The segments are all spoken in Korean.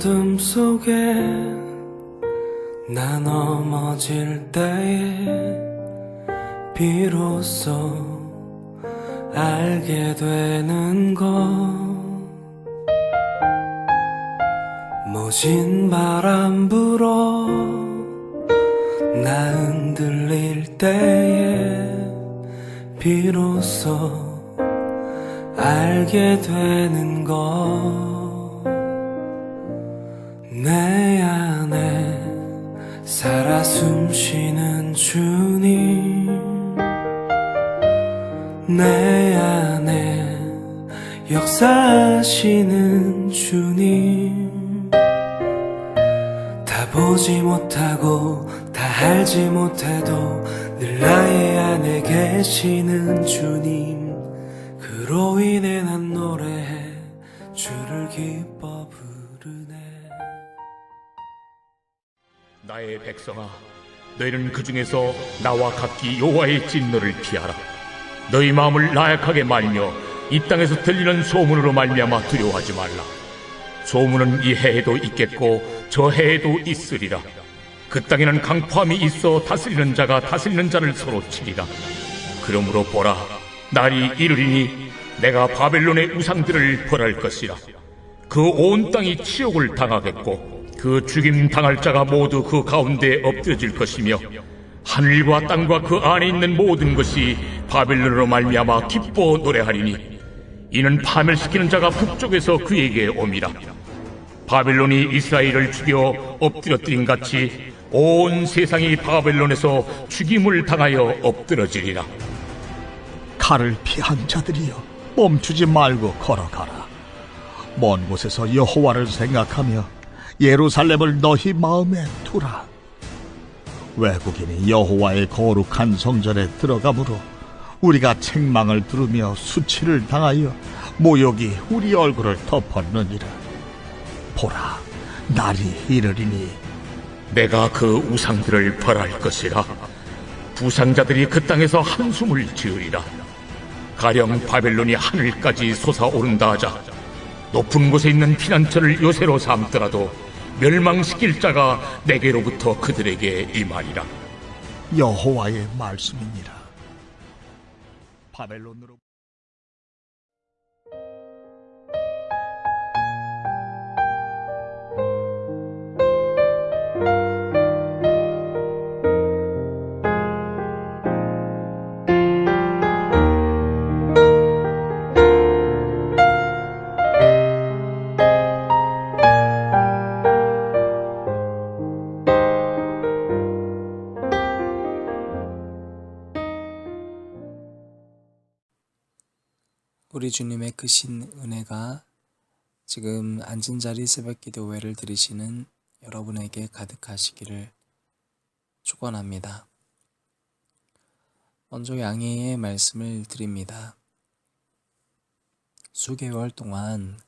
어둠 속에 나 넘어질 때에 비로소 알게 되는 것, 모진 바람 불어 나 흔들릴 때에 비로소 알게 되는 것, 내 안에 살아 숨쉬는 주님, 내 안에 역사하시는 주님, 다 보지 못하고 다 알지 못해도 늘 나의 안에 계시는 주님, 그로 인해 난 노래해 주를 기뻐 부르네. 나의 백성아, 너희는 그 중에서 나와 각기 여호와의 진노를 피하라. 너희 마음을 나약하게 말며 이 땅에서 들리는 소문으로 말미암아 두려워하지 말라. 소문은 이 해에도 있겠고 저 해에도 있으리라. 그 땅에는 강포함이 있어 다스리는 자가 다스리는 자를 서로 치리라. 그러므로 보라, 날이 이르리니 내가 바벨론의 우상들을 벌할 것이라. 그 온 땅이 치욕을 당하겠고 그 죽임 당할 자가 모두 그 가운데에 엎드러질 것이며 하늘과 땅과 그 안에 있는 모든 것이 바벨론으로 말미암아 기뻐 노래하리니 이는 파멸시키는 자가 북쪽에서 그에게 옴이라. 바벨론이 이스라엘을 죽여 엎드러뜨린 같이 온 세상이 바벨론에서 죽임을 당하여 엎드러지리라. 칼을 피한 자들이여, 멈추지 말고 걸어가라. 먼 곳에서 여호와를 생각하며 예루살렘을 너희 마음에 두라. 외국인이 여호와의 거룩한 성전에 들어가므로 우리가 책망을 들으며 수치를 당하여 모욕이 우리 얼굴을 덮었느니라. 보라, 날이 이르리니 내가 그 우상들을 벌할 것이라. 부상자들이 그 땅에서 한숨을 지으리라. 가령 바벨론이 하늘까지 솟아오른다 하자 높은 곳에 있는 피난처를 요새로 삼더라도 멸망시킬 자가 내게로부터 그들에게 임하리라. 여호와의 말씀이니라. 바벨론으로 우리 주님의 크신 은혜가 지금 앉은 자리 새벽기도회를 들으시는 여러분에게 가득하시기를 축원합니다. 먼저 양해의 말씀을 드립니다. 수개월 동안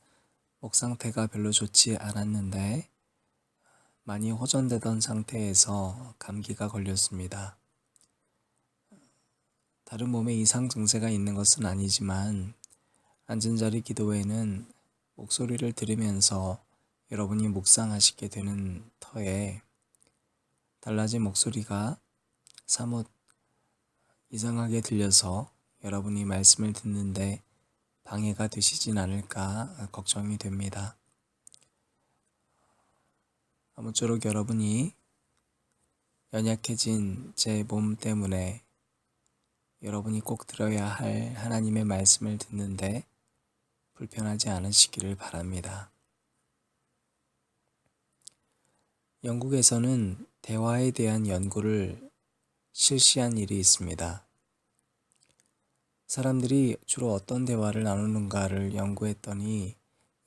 목 상태가 별로 좋지 않았는데 많이 호전되던 상태에서 감기가 걸렸습니다. 다른 몸에 이상 증세가 있는 것은 아니지만 앉은 자리 기도회는 목소리를 들으면서 여러분이 묵상하시게 되는 터에 달라진 목소리가 사뭇 이상하게 들려서 여러분이 말씀을 듣는데 방해가 되시진 않을까 걱정이 됩니다. 아무쪼록 여러분이 연약해진 제 몸 때문에 여러분이 꼭 들어야 할 하나님의 말씀을 듣는데 불편하지 않으시기를 바랍니다. 영국에서는 대화에 대한 연구를 실시한 일이 있습니다. 사람들이 주로 어떤 대화를 나누는가를 연구했더니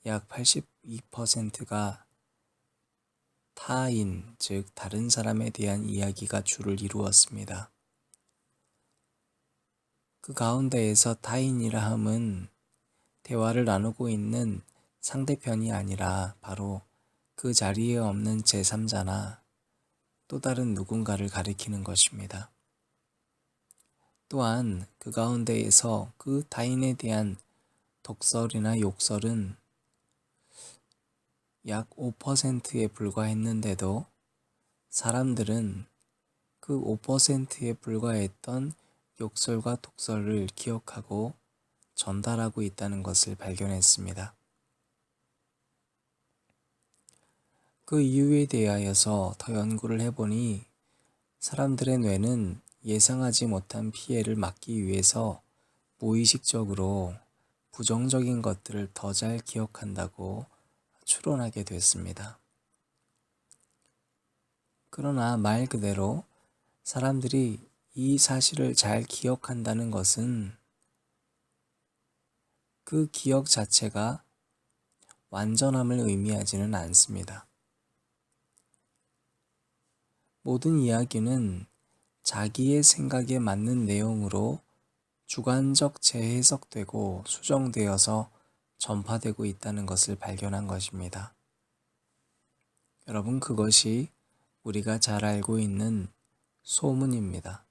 약 82%가 타인, 즉 다른 사람에 대한 이야기가 주를 이루었습니다. 그 가운데에서 타인이라 함은 대화를 나누고 있는 상대편이 아니라 바로 그 자리에 없는 제3자나 또 다른 누군가를 가리키는 것입니다. 또한 그 가운데에서 그 타인에 대한 독설이나 욕설은 약 5%에 불과했는데도 사람들은 그 5%에 불과했던 욕설과 독설을 기억하고 전달하고 있다는 것을 발견했습니다. 그 이유에 대하여서 더 연구를 해보니 사람들의 뇌는 예상하지 못한 피해를 막기 위해서 무의식적으로 부정적인 것들을 더 잘 기억한다고 추론하게 됐습니다. 그러나 말 그대로 사람들이 이 사실을 잘 기억한다는 것은 그 기억 자체가 완전함을 의미하지는 않습니다. 모든 이야기는 자기의 생각에 맞는 내용으로 주관적 재해석되고 수정되어서 전파되고 있다는 것을 발견한 것입니다. 여러분, 그것이 우리가 잘 알고 있는 소문입니다.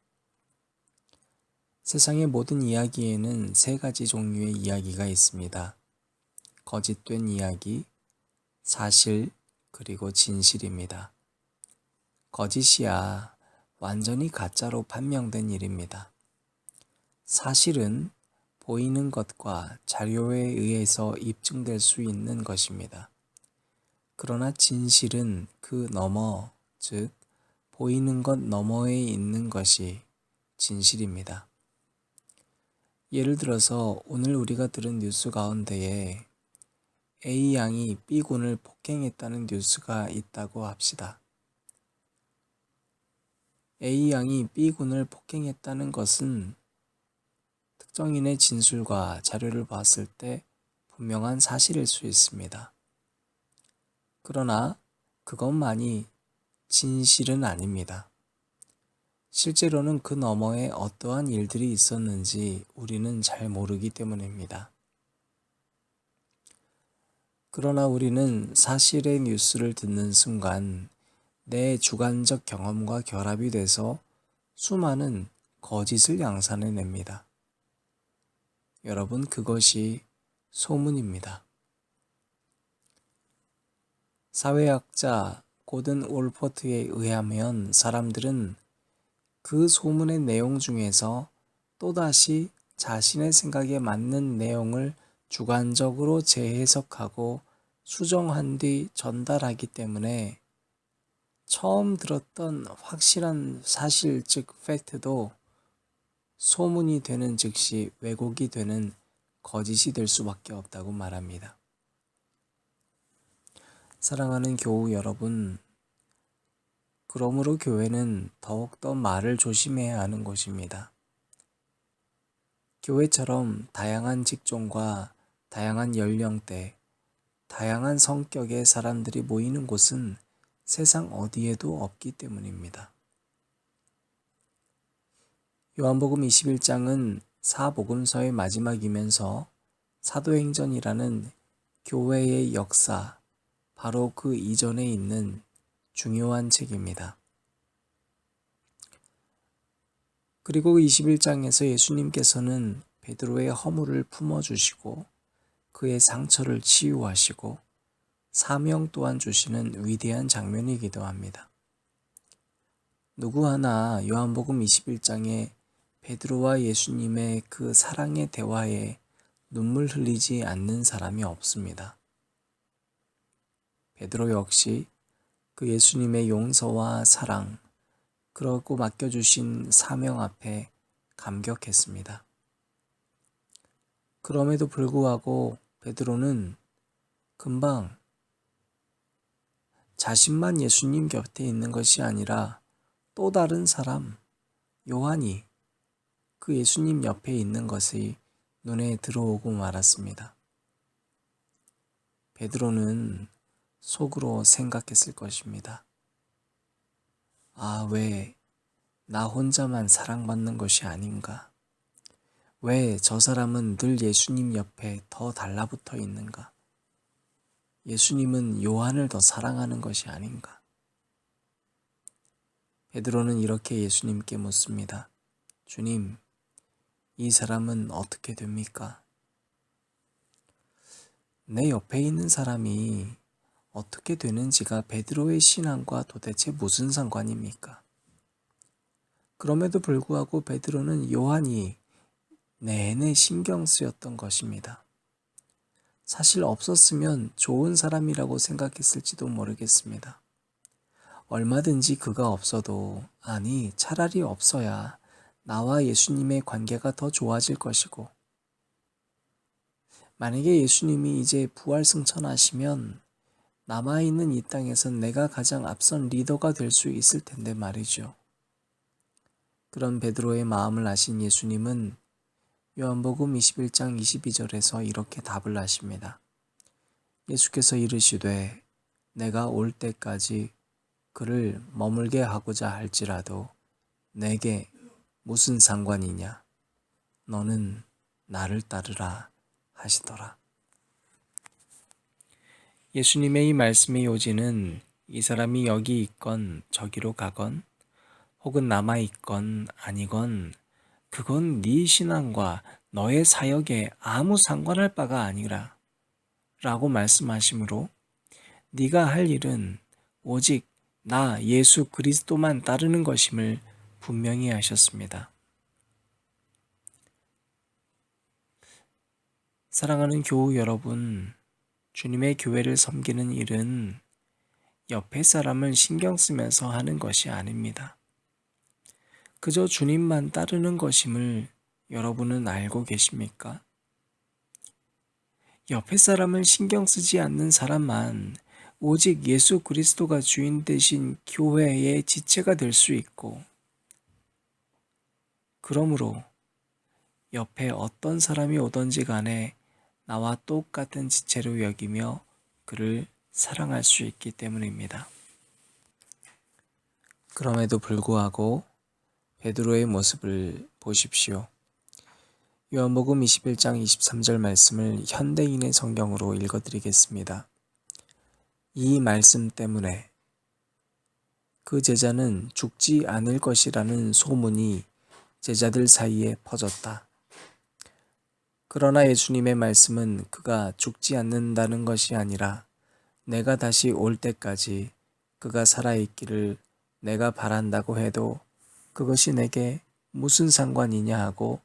세상의 모든 이야기에는 세 가지 종류의 이야기가 있습니다. 거짓된 이야기, 사실, 그리고 진실입니다. 거짓이야 완전히 가짜로 판명된 일입니다. 사실은 보이는 것과 자료에 의해서 입증될 수 있는 것입니다. 그러나 진실은 그 너머, 즉 보이는 것 너머에 있는 것이 진실입니다. 예를 들어서 오늘 우리가 들은 뉴스 가운데에 A 양이 B 군을 폭행했다는 뉴스가 있다고 합시다. A 양이 B 군을 폭행했다는 것은 특정인의 진술과 자료를 봤을 때 분명한 사실일 수 있습니다. 그러나 그것만이 진실은 아닙니다. 실제로는 그 너머에 어떠한 일들이 있었는지 우리는 잘 모르기 때문입니다. 그러나 우리는 사실의 뉴스를 듣는 순간 내 주관적 경험과 결합이 돼서 수많은 거짓을 양산해냅니다. 여러분, 그것이 소문입니다. 사회학자 고든 올포트에 의하면 사람들은 그 소문의 내용 중에서 또다시 자신의 생각에 맞는 내용을 주관적으로 재해석하고 수정한 뒤 전달하기 때문에 처음 들었던 확실한 사실, 즉 팩트도 소문이 되는 즉시 왜곡이 되는 거짓이 될 수밖에 없다고 말합니다. 사랑하는 교우 여러분, 그러므로 교회는 더욱더 말을 조심해야 하는 곳입니다. 교회처럼 다양한 직종과 다양한 연령대, 다양한 성격의 사람들이 모이는 곳은 세상 어디에도 없기 때문입니다. 요한복음 21장은 사복음서의 마지막이면서 사도행전이라는 교회의 역사, 바로 그 이전에 있는 중요한 책입니다. 그리고 21장에서 예수님께서는 베드로의 허물을 품어주시고 그의 상처를 치유하시고 사명 또한 주시는 위대한 장면이기도 합니다. 누구 하나 요한복음 21장에 베드로와 예수님의 그 사랑의 대화에 눈물 흘리지 않는 사람이 없습니다. 베드로 역시 그 예수님의 용서와 사랑, 그러고 맡겨주신 사명 앞에 감격했습니다. 그럼에도 불구하고 베드로는 금방 자신만 예수님 곁에 있는 것이 아니라 또 다른 사람, 요한이 그 예수님 옆에 있는 것이 눈에 들어오고 말았습니다. 베드로는 속으로 생각했을 것입니다. 아, 왜 나 혼자만 사랑받는 것이 아닌가? 왜 저 사람은 늘 예수님 옆에 더 달라붙어 있는가? 예수님은 요한을 더 사랑하는 것이 아닌가? 베드로는 이렇게 예수님께 묻습니다. 주님, 이 사람은 어떻게 됩니까? 내 옆에 있는 사람이 어떻게 되는지가 베드로의 신앙과 도대체 무슨 상관입니까? 그럼에도 불구하고 베드로는 요한이 내내 신경 쓰였던 것입니다. 사실 없었으면 좋은 사람이라고 생각했을지도 모르겠습니다. 얼마든지 그가 없어도, 아니, 차라리 없어야 나와 예수님의 관계가 더 좋아질 것이고, 만약에 예수님이 이제 부활승천하시면 남아있는 이 땅에선 내가 가장 앞선 리더가 될 수 있을 텐데 말이죠. 그런 베드로의 마음을 아신 예수님은 요한복음 21장 22절에서 이렇게 답을 하십니다. 예수께서 이르시되 내가 올 때까지 그를 머물게 하고자 할지라도 내게 무슨 상관이냐? 너는 나를 따르라 하시더라. 예수님의 이 말씀의 요지는 이 사람이 여기 있건 저기로 가건 혹은 남아있건 아니건 그건 네 신앙과 너의 사역에 아무 상관할 바가 아니라 라고 말씀하시므로 네가 할 일은 오직 나 예수 그리스도만 따르는 것임을 분명히 하셨습니다. 사랑하는 교우 여러분, 주님의 교회를 섬기는 일은 옆에 사람을 신경 쓰면서 하는 것이 아닙니다. 그저 주님만 따르는 것임을 여러분은 알고 계십니까? 옆에 사람을 신경 쓰지 않는 사람만 오직 예수 그리스도가 주인 되신 교회의 지체가 될 수 있고, 그러므로 옆에 어떤 사람이 오든지 간에 나와 똑같은 지체로 여기며 그를 사랑할 수 있기 때문입니다. 그럼에도 불구하고 베드로의 모습을 보십시오. 요한복음 21장 23절 말씀을 현대인의 성경으로 읽어드리겠습니다. 이 말씀 때문에 그 제자는 죽지 않을 것이라는 소문이 제자들 사이에 퍼졌다. 그러나 예수님의 말씀은 그가 죽지 않는다는 것이 아니라 내가 다시 올 때까지 그가 살아있기를 내가 바란다고 해도 그것이 내게 무슨 상관이냐 하고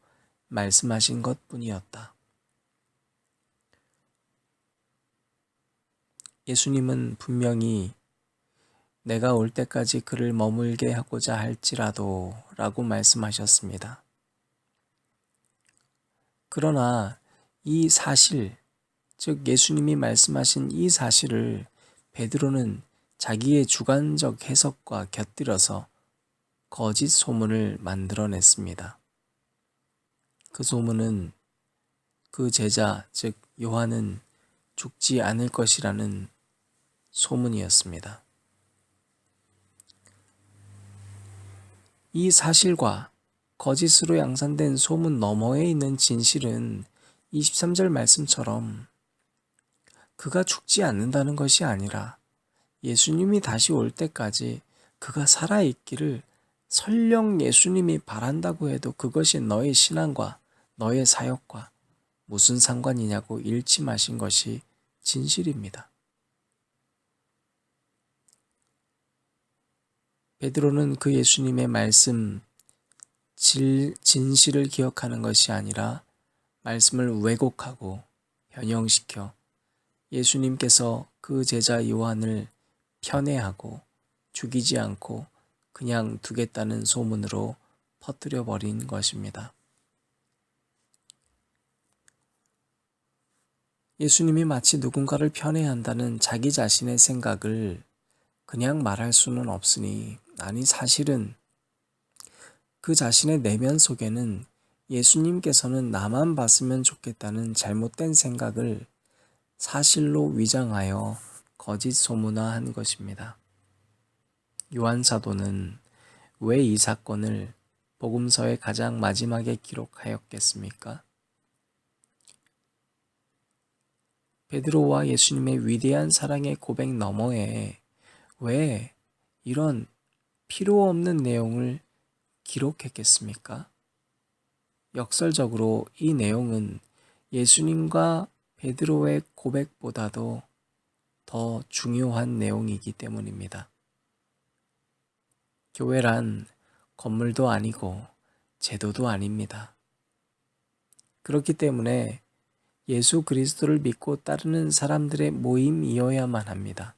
말씀하신 것뿐이었다. 예수님은 분명히 내가 올 때까지 그를 머물게 하고자 할지라도 라고 말씀하셨습니다. 그러나 이 사실, 즉 예수님이 말씀하신 이 사실을 베드로는 자기의 주관적 해석과 곁들여서 거짓 소문을 만들어냈습니다. 그 소문은 그 제자, 즉 요한은 죽지 않을 것이라는 소문이었습니다. 이 사실과 거짓으로 양산된 소문 너머에 있는 진실은 23절 말씀처럼 그가 죽지 않는다는 것이 아니라 예수님이 다시 올 때까지 그가 살아있기를 설령 예수님이 바란다고 해도 그것이 너의 신앙과 너의 사역과 무슨 상관이냐고 일침하신 것이 진실입니다. 베드로는 그 예수님의 말씀, 진실을 기억하는 것이 아니라 말씀을 왜곡하고 변형시켜 예수님께서 그 제자 요한을 편애하고 죽이지 않고 그냥 두겠다는 소문으로 퍼뜨려 버린 것입니다. 예수님이 마치 누군가를 편애한다는 자기 자신의 생각을 그냥 말할 수는 없으니, 아니 사실은 그 자신의 내면 속에는 예수님께서는 나만 봤으면 좋겠다는 잘못된 생각을 사실로 위장하여 거짓 소문화한 것입니다. 요한 사도는 왜 이 사건을 복음서의 가장 마지막에 기록하였겠습니까? 베드로와 예수님의 위대한 사랑의 고백 너머에 왜 이런 필요 없는 내용을 기록했겠습니까? 역설적으로 이 내용은 예수님과 베드로의 고백보다도 더 중요한 내용이기 때문입니다. 교회란 건물도 아니고 제도도 아닙니다. 그렇기 때문에 예수 그리스도를 믿고 따르는 사람들의 모임이어야만 합니다.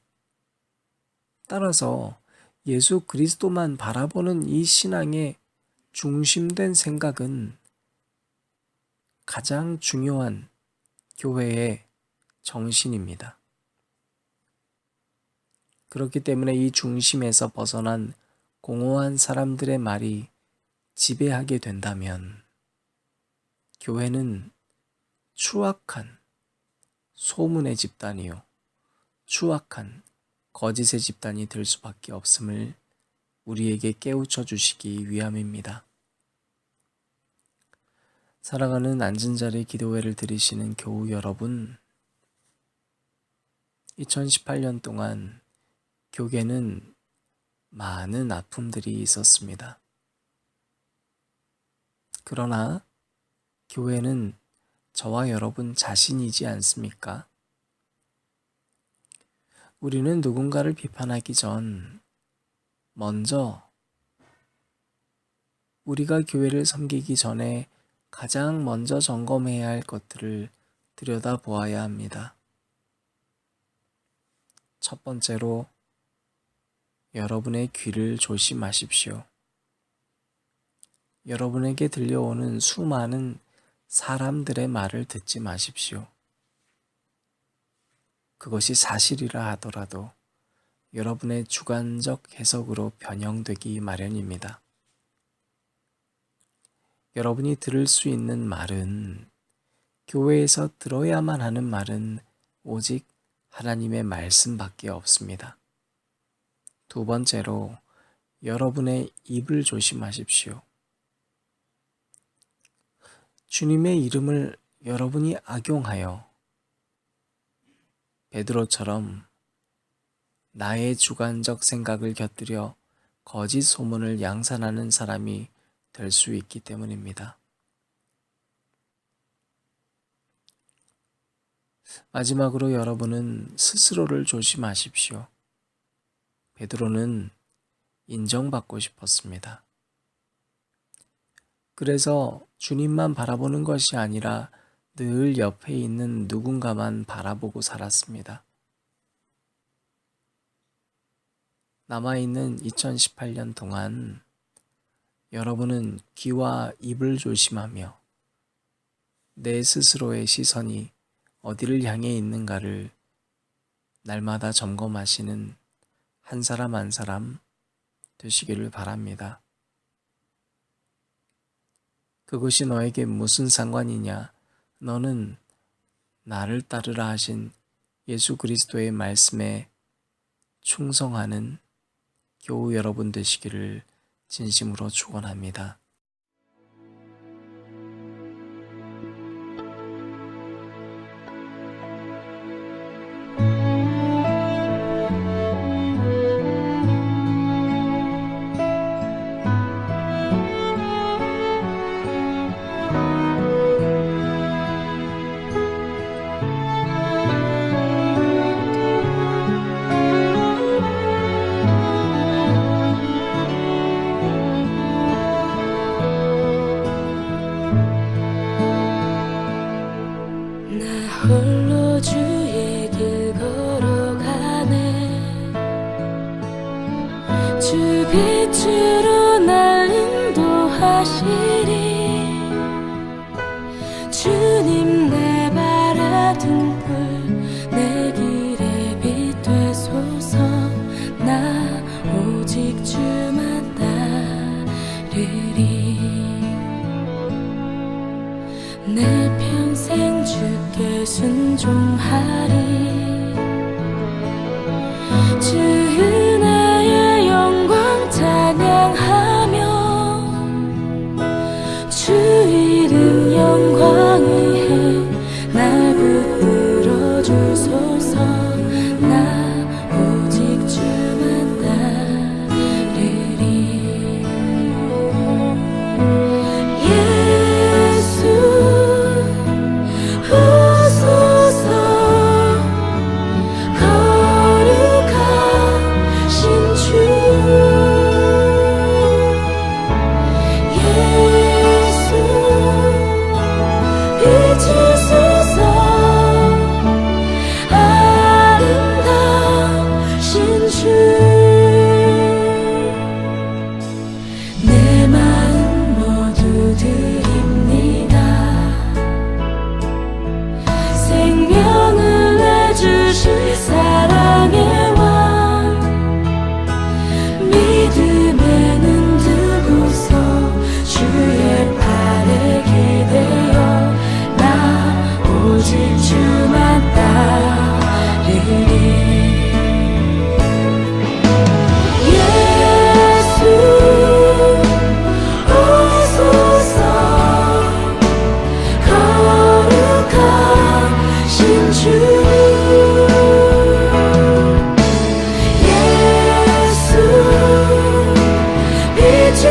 따라서 예수 그리스도만 바라보는 이 신앙의 중심된 생각은 가장 중요한 교회의 정신입니다. 그렇기 때문에 이 중심에서 벗어난 공허한 사람들의 말이 지배하게 된다면 교회는 추악한 소문의 집단이요, 추악한 거짓의 집단이 될 수밖에 없음을 우리에게 깨우쳐 주시기 위함입니다. 사랑하는 앉은 자리 기도회를 드리시는 교우 여러분, 2018년 동안 교계는 많은 아픔들이 있었습니다. 그러나 교회는 저와 여러분 자신이지 않습니까? 우리는 누군가를 비판하기 전 먼저 우리가 교회를 섬기기 전에 가장 먼저 점검해야 할 것들을 들여다보아야 합니다. 첫 번째로 여러분의 귀를 조심하십시오. 여러분에게 들려오는 수많은 사람들의 말을 듣지 마십시오. 그것이 사실이라 하더라도 여러분의 주관적 해석으로 변형되기 마련입니다. 여러분이 들을 수 있는 말은, 교회에서 들어야만 하는 말은 오직 하나님의 말씀밖에 없습니다. 두 번째로 여러분의 입을 조심하십시오. 주님의 이름을 여러분이 악용하여 베드로처럼 나의 주관적 생각을 곁들여 거짓 소문을 양산하는 사람이 될 수 있기 때문입니다. 마지막으로 여러분은 스스로를 조심하십시오. 베드로는 인정받고 싶었습니다. 그래서 주님만 바라보는 것이 아니라 늘 옆에 있는 누군가만 바라보고 살았습니다. 남아있는 2018년 동안 여러분은 귀와 입을 조심하며 내 스스로의 시선이 어디를 향해 있는가를 날마다 점검하시는 한 사람 한 사람 되시기를 바랍니다. 그것이 너에게 무슨 상관이냐? 너는 나를 따르라 하신 예수 그리스도의 말씀에 충성하는 교우 여러분 되시기를 진심으로 축원합니다. 홀로 주의 길 걸어가네. 주 빛으로 날 인도하시리. 주님 내 바라둔 불 내 길에 빛 되소서. 나 오직 주만 따르리. 내 평생 주께 순종하리. 주 은혜의 영광 찬양하며 주 이름 영광 위해 날 붙들어 주소서. 나 오직 주만 따르리. 예수 오소서.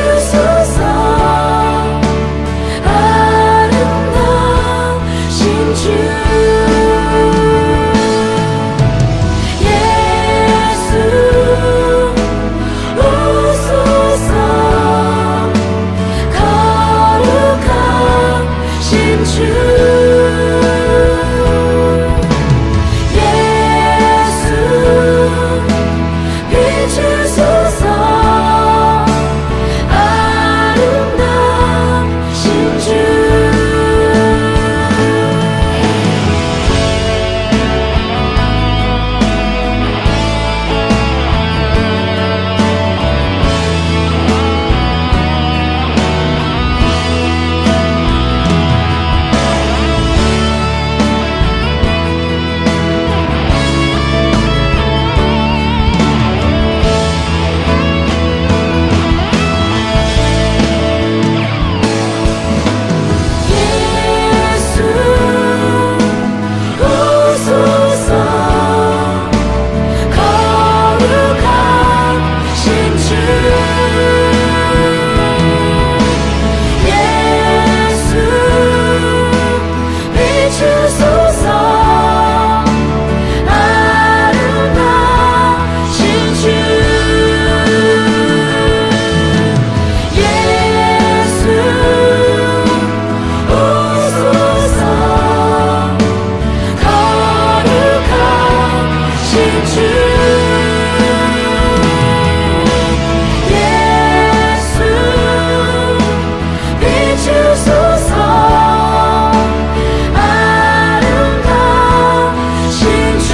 비추소서 아름다우신 주 예수 오소서 거룩하신 주 예수 비추소서 아름다우신 주 예수 오소서 거룩하신 주 예수 비추소서 아름다우신 주 예수 오소서 거룩하신 주 예수 비추소서 아름다우신 주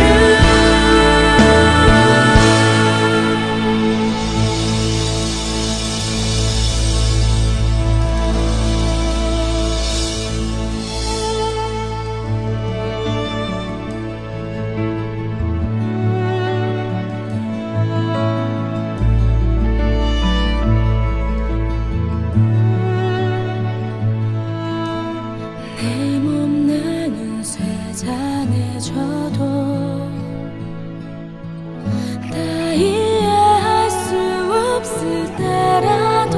내 몸 나는 쇠잔해져도 다 이해할 수 없을 때라도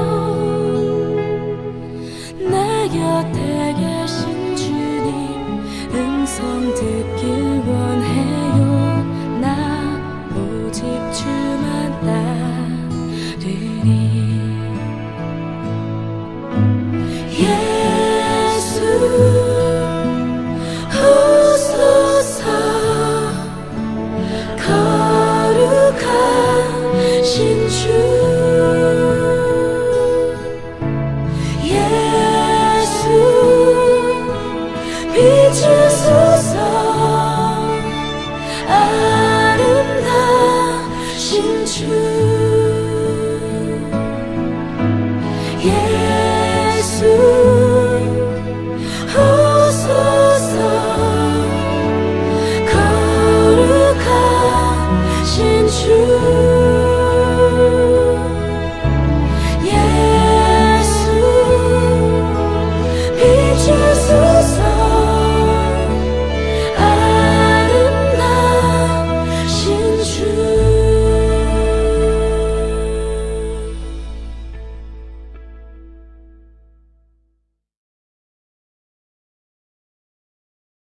내 곁에 계신 주님 음성 듣길 원해요. 나 오직 주만 따르리. 예수 오소서 거룩하신 주 예수 비추소서 아름다우신 주 예수